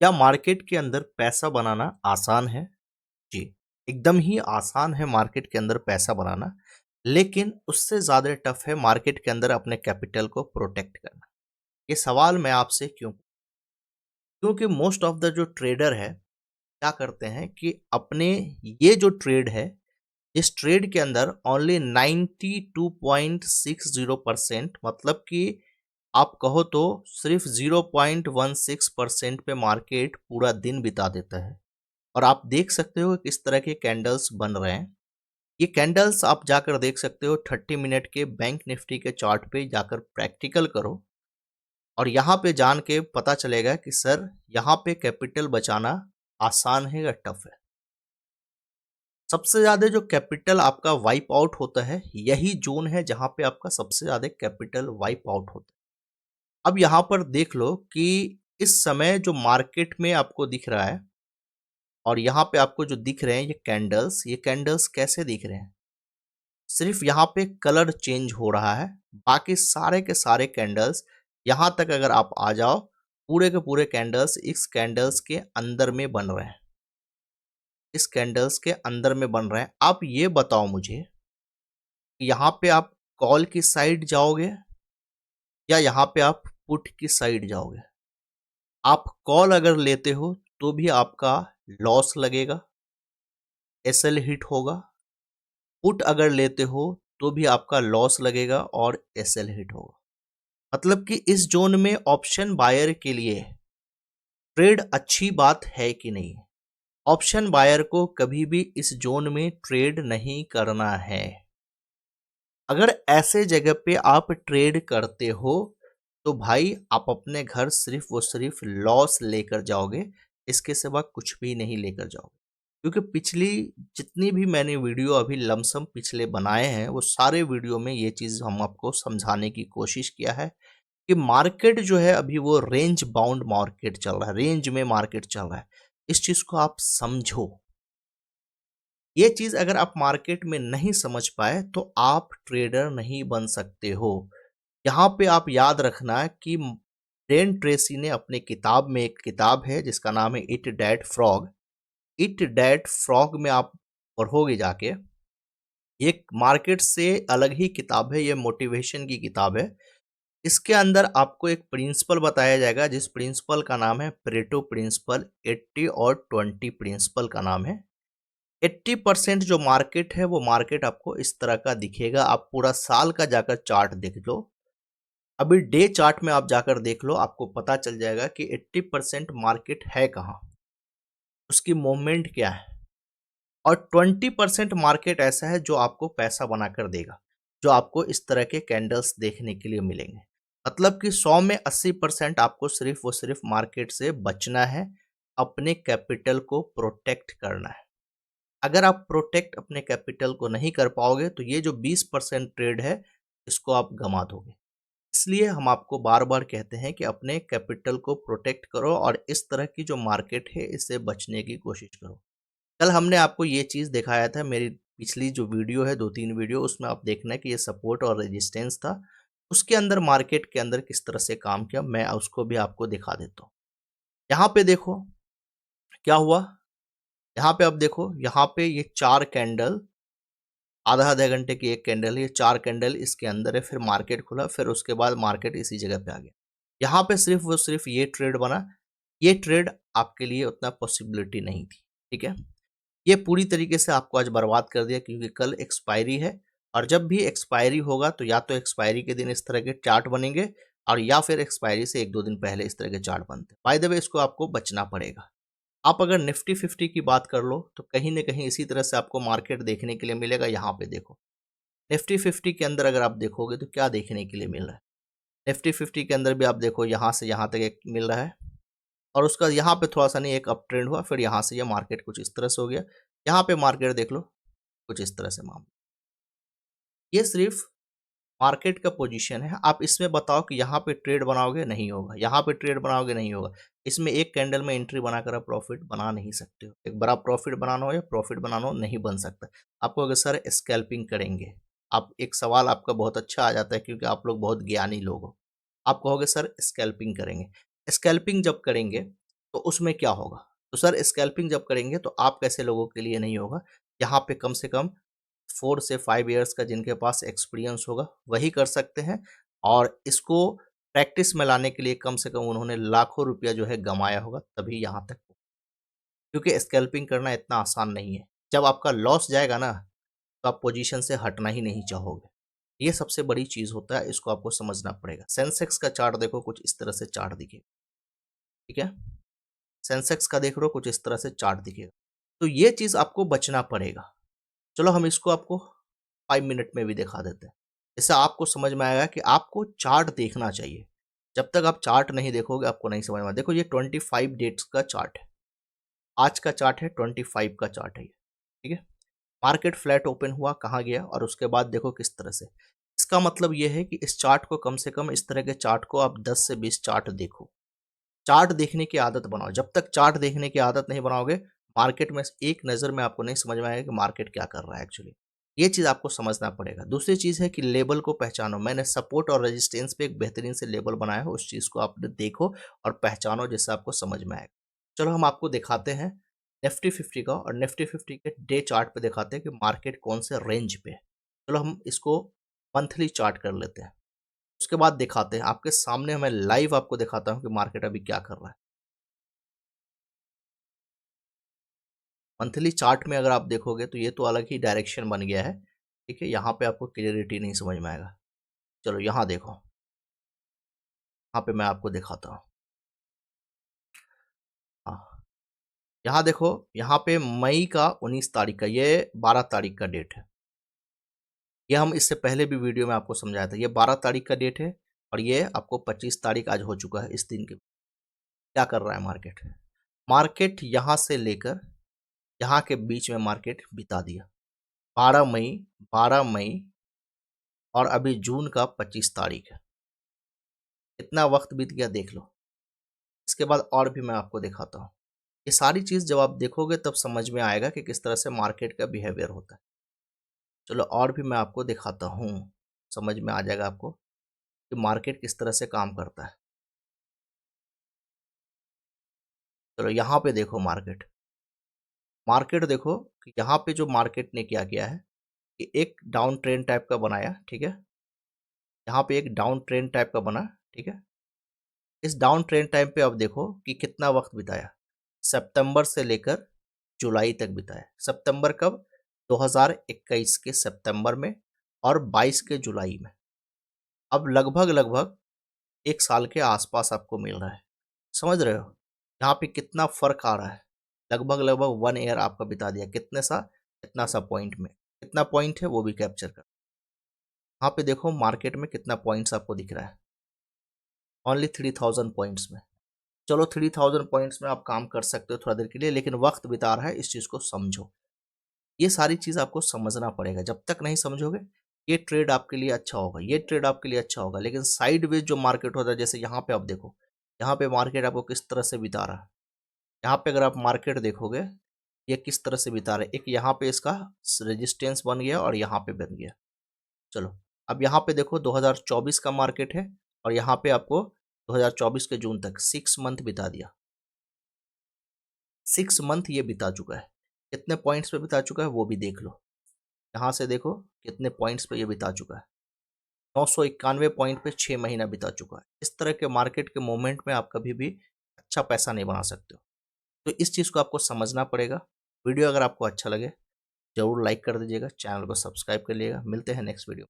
क्या मार्केट के अंदर पैसा बनाना आसान है? जी, एकदम ही आसान है मार्केट के अंदर पैसा बनाना, लेकिन उससे ज़्यादा टफ है मार्केट के अंदर अपने कैपिटल को प्रोटेक्ट करना। ये सवाल मैं आपसे क्यों, क्योंकि मोस्ट ऑफ द जो ट्रेडर है, क्या करते हैं कि अपने ये जो ट्रेड है, इस ट्रेड के अंदर ओनली 92.60% मतलब कि आप कहो तो सिर्फ 0.16% पे मार्केट पूरा दिन बिता देता है। और आप देख सकते हो किस तरह के कैंडल्स बन रहे हैं। ये कैंडल्स आप जाकर देख सकते हो 30 मिनट के बैंक निफ्टी के चार्ट पे जाकर प्रैक्टिकल करो और यहाँ पे जान के पता चलेगा कि सर यहाँ पे कैपिटल बचाना आसान है या टफ है। सबसे ज़्यादा जो कैपिटल आपका वाइप आउट होता है, यही जोन है जहाँ पे आपका सबसे ज़्यादा कैपिटल वाइप आउट होता है। अब यहाँ पर देख लो कि इस समय जो मार्केट में आपको दिख रहा है और यहाँ पे आपको जो दिख रहे हैं ये कैंडल्स कैसे दिख रहे हैं? सिर्फ यहाँ पे कलर चेंज हो रहा है, बाकी सारे के सारे कैंडल्स यहाँ तक अगर आप आ जाओ, पूरे के पूरे कैंडल्स इस कैंडल्स के अंदर में बन रहे हैं। इस कैंडल्स के अंदर में बन रहे हैं। आप ये बताओ मुझे, यहाँ पे आप कॉल की साइड जाओगे या यहाँ पे आप पुट की साइड जाओगे? आप कॉल अगर लेते हो तो भी आपका लॉस लगेगा, एसएल हिट होगा। पुट अगर लेते हो तो भी आपका लॉस लगेगा और एसएल हिट होगा। मतलब कि इस जोन में ऑप्शन बायर के लिए ट्रेड अच्छी बात है कि नहीं? ऑप्शन बायर को कभी भी इस जोन में ट्रेड नहीं करना है। अगर ऐसे जगह पे आप ट्रेड करते हो तो भाई आप अपने घर सिर्फ वो सिर्फ लॉस लेकर जाओगे, इसके सिवा कुछ भी नहीं लेकर जाओगे। क्योंकि पिछली जितनी भी मैंने वीडियो अभी लमसम पिछले बनाए हैं, वो सारे वीडियो में ये चीज़ हम आपको समझाने की कोशिश किया है कि मार्केट जो है अभी वो रेंज बाउंड मार्केट चल रहा है, रेंज में मार्केट चल रहा है। इस चीज़ को आप समझो। ये चीज़ अगर आप मार्केट में नहीं समझ पाए तो आप ट्रेडर नहीं बन सकते हो। यहाँ पे आप याद रखना कि ब्रेन ट्रेसी ने अपने किताब में, एक किताब है जिसका नाम है it dad frog. It dad frog में आप पढ़ोगे जाके, एक मार्केट से अलग ही किताब है, ये मोटिवेशन की किताब है। इसके अंदर आपको एक प्रिंसिपल बताया जाएगा जिस प्रिंसिपल का नाम है परेटो प्रिंसिपल। 80 और 20 प्रिंसिपल का नाम है। 80% जो मार्केट है वो मार्केट आपको इस तरह का दिखेगा। आप पूरा साल का जाकर चार्ट देख लो, अभी डे चार्ट में आप जाकर देख लो, आपको पता चल जाएगा कि 80% मार्केट है कहाँ, उसकी मूवमेंट क्या है। और 20% मार्केट ऐसा है जो आपको पैसा बनाकर देगा, जो आपको इस तरह के कैंडल्स देखने के लिए मिलेंगे। मतलब कि 100 में 80% आपको सिर्फ वो सिर्फ मार्केट से बचना है, अपने कैपिटल को प्रोटेक्ट करना है। अगर आप प्रोटेक्ट अपने कैपिटल को नहीं कर पाओगे तो ये जो 20% ट्रेड है, इसको आप गंवा दोगे। इसलिए हम आपको बार बार कहते हैं कि अपने कैपिटल को प्रोटेक्ट करो और इस तरह की जो मार्केट है इससे बचने की कोशिश करो। कल हमने आपको ये चीज़ दिखाया था, मेरी पिछली जो वीडियो है, 2-3 वीडियो, उसमें आप देखना कि ये सपोर्ट और रेजिस्टेंस था। उसके अंदर मार्केट के अंदर किस तरह से काम किया, मैं उसको भी आपको दिखा देता हूँ। यहाँ पे देखो क्या हुआ, यहाँ पे अब देखो, यहाँ पे ये 4 कैंडल, आधा-आधा घंटे की एक कैंडल है, ये 4 कैंडल इसके अंदर है, फिर मार्केट खुला, फिर उसके बाद मार्केट इसी जगह पे आ गया। यहाँ पे सिर्फ और सिर्फ ये ट्रेड बना, ये ट्रेड आपके लिए उतना पॉसिबिलिटी नहीं थी, ठीक है? ये पूरी तरीके से आपको आज बर्बाद कर दिया क्योंकि कल एक्सपायरी है और जब भी एक्सपायरी होगा तो या तो एक्सपायरी के दिन इस तरह के चार्ट बनेंगे और या फिर एक्सपायरी से 1-2 दिन पहले इस तरह के चार्ट बनते हैं। बाय द वे, इसको आपको बचना पड़ेगा। आप अगर निफ्टी 50 की बात कर लो तो कहीं न कहीं इसी तरह से आपको मार्केट देखने के लिए मिलेगा। यहाँ पे देखो, निफ्टी 50 के अंदर अगर आप देखोगे तो क्या देखने के लिए मिल रहा है? निफ्टी 50 के अंदर भी आप देखो, यहाँ से यहाँ तक एक मिल रहा है और उसका यहाँ पे थोड़ा-सा नहीं, एक अप ट्रेंड हुआ, फिर यहाँ से ये मार्केट कुछ इस तरह से हो गया। यहाँ पे मार्केट देख लो, कुछ इस तरह से मामला। ये सिर्फ मार्केट का पोजीशन है। आप इसमें बताओ कि यहाँ पे ट्रेड बनाओगे, नहीं होगा। यहाँ पे ट्रेड बनाओगे, नहीं होगा। इसमें एक कैंडल में एंट्री बनाकर आप प्रॉफिट बना नहीं सकते हो। एक बड़ा प्रॉफिट बनाना हो या प्रॉफिट बनाना हो, नहीं बन सकता। आपको अगर सर स्कैल्पिंग करेंगे, आप एक सवाल आपका बहुत अच्छा आ जाता है क्योंकि आप लोग बहुत ज्ञानी लोग हो। आप कहोगे सर स्कैल्पिंग करेंगे। स्कैल्पिंग जब करेंगे तो उसमें क्या होगा? तो सर स्कैल्पिंग जब करेंगे तो आप कैसे लोगों के लिए नहीं होगा, यहाँ पे कम से कम 4 से 5 इयर्स का जिनके पास एक्सपीरियंस होगा वही कर सकते हैं, और इसको प्रैक्टिस में लाने के लिए कम से कम उन्होंने लाखों रुपया जो है गँवाया होगा तभी यहाँ तक, क्योंकि स्कैल्पिंग करना इतना आसान नहीं है। जब आपका लॉस जाएगा ना, तो आप पोजीशन से हटना ही नहीं चाहोगे। ये सबसे बड़ी चीज़ होता है, इसको आपको समझना पड़ेगा। सेंसेक्स का चार्ट देखो, कुछ इस तरह से चार्ट दिखेगा, ठीक है? सेंसेक्स का देख रहे हो, कुछ इस तरह से चार्ट दिखेगा। तो ये चीज़ आपको बचना पड़ेगा। चलो हम इसको आपको 5 मिनट में भी दिखा देते हैं। इससे आपको समझ में आएगा कि आपको चार्ट देखना चाहिए। जब तक आप चार्ट नहीं देखोगे आपको नहीं समझ में आएगा। देखो ये 25 डेट्स का चार्ट है। आज का चार्ट है, 25 का चार्ट है ये, ठीक है? मार्केट फ्लैट ओपन हुआ, कहाँ गया, और उसके बाद देखो किस तरह से। इसका मतलब ये है कि इस चार्ट को कम से कम, इस तरह के चार्ट को आप 10 से 20 चार्ट देखो। चार्ट देखने की आदत बनाओ। जब तक चार्ट देखने की आदत नहीं बनाओगे, मार्केट में एक नज़र में आपको नहीं समझ में आएगा कि मार्केट क्या कर रहा है एक्चुअली। ये चीज़ आपको समझना पड़ेगा। दूसरी चीज़ है कि लेबल को पहचानो। मैंने सपोर्ट और रेजिस्टेंस पे एक बेहतरीन से लेबल बनाया है, उस चीज़ को आपने देखो और पहचानो, जिससे आपको समझ में आएगा। चलो हम आपको दिखाते हैं निफ्टी 50 का, और निफ्टी 50 के डे चार्ट पे दिखाते हैं कि मार्केट कौन से रेंज पे है। चलो हम इसको मंथली चार्ट कर लेते हैं, उसके बाद दिखाते हैं आपके सामने। मैं लाइव आपको दिखाता हूँ कि मार्केट अभी क्या कर रहा है। मंथली चार्ट में अगर आप देखोगे तो ये तो अलग ही डायरेक्शन बन गया है, ठीक है? यहाँ पे आपको क्लियरिटी नहीं समझ में आएगा। चलो यहाँ देखो, यहाँ पे मैं आपको दिखाता हूँ। हाँ, यहाँ देखो, यहाँ पे मई का 19 तारीख का, ये 12 तारीख का डेट है। ये हम इससे पहले भी वीडियो में आपको समझाया था। ये 12 तारीख का डेट है, और ये आपको 25 तारीख आज हो चुका है। इस दिन के क्या कर रहा है मार्केट? मार्केट यहाँ से लेकर यहाँ के बीच में मार्केट बिता दिया। 12 मई, 12 मई, और अभी जून का 25 तारीख है। इतना वक्त बीत गया, देख लो। इसके बाद और भी मैं आपको दिखाता हूँ। ये सारी चीज़ जब आप देखोगे तब समझ में आएगा कि किस तरह से मार्केट का बिहेवियर होता है। चलो और भी मैं आपको दिखाता हूँ, समझ में आ जाएगा आपको कि मार्केट किस तरह से काम करता है। चलो यहाँ पे देखो, मार्केट मार्केट देखो कि यहाँ पे जो मार्केट ने क्या किया है कि एक डाउन ट्रेंड टाइप का बनाया, ठीक है? यहाँ पे एक डाउन ट्रेंड टाइप का बना, ठीक है? इस डाउन ट्रेंड टाइम पे अब देखो कि कितना वक्त बिताया। सितंबर से लेकर जुलाई तक बिताया। सितंबर कब? 2021 के सितंबर में, और 22 के जुलाई में। अब लगभग लगभग 1 साल के आसपास आपको मिल रहा है। समझ रहे हो यहाँ पे कितना फर्क आ रहा है? लगभग लगभग 1 ईयर आपका बिता दिया। कितने सा? इतना सा पॉइंट में। कितना पॉइंट है वो भी कैप्चर कर। यहाँ पे देखो मार्केट में कितना पॉइंट्स आपको दिख रहा है, ओनली 3000 पॉइंट्स में। चलो 3000 पॉइंट्स में आप काम कर सकते हो थोड़ा देर के लिए, लेकिन वक्त बिता रहा है, इस चीज़ को समझो। ये सारी चीज़ आपको समझना पड़ेगा। जब तक नहीं समझोगे, ये ट्रेड आपके लिए अच्छा होगा, ये ट्रेड आपके लिए अच्छा होगा, लेकिन साइडवेज जो मार्केट होता है, जैसे यहाँ पे आप देखो, यहाँ पे मार्केट आपको किस तरह से बिता रहा है। यहाँ पे अगर आप मार्केट देखोगे, ये किस तरह से बिता रहा है। एक यहाँ पे इसका रेजिस्टेंस बन गया, और यहाँ पे बन गया। चलो अब यहाँ पे देखो 2024 का मार्केट है, और यहाँ पे आपको 2024 के जून तक 6 मंथ बिता दिया। 6 मंथ ये बिता चुका है। कितने पॉइंट्स पे बिता चुका है वो भी देख लो। यहाँ से देखो कितने पॉइंट्स पे ये बिता चुका है। 991 पॉइंट पे 6 महीना बिता चुका है। इस तरह के मार्केट के मोमेंट में आप कभी भी अच्छा पैसा नहीं बना सकते हो। तो इस चीज़ को आपको समझना पड़ेगा। वीडियो अगर आपको अच्छा लगे, ज़रूर लाइक कर दीजिएगा, चैनल को सब्सक्राइब कर लीजिएगा। मिलते हैं नेक्स्ट वीडियो।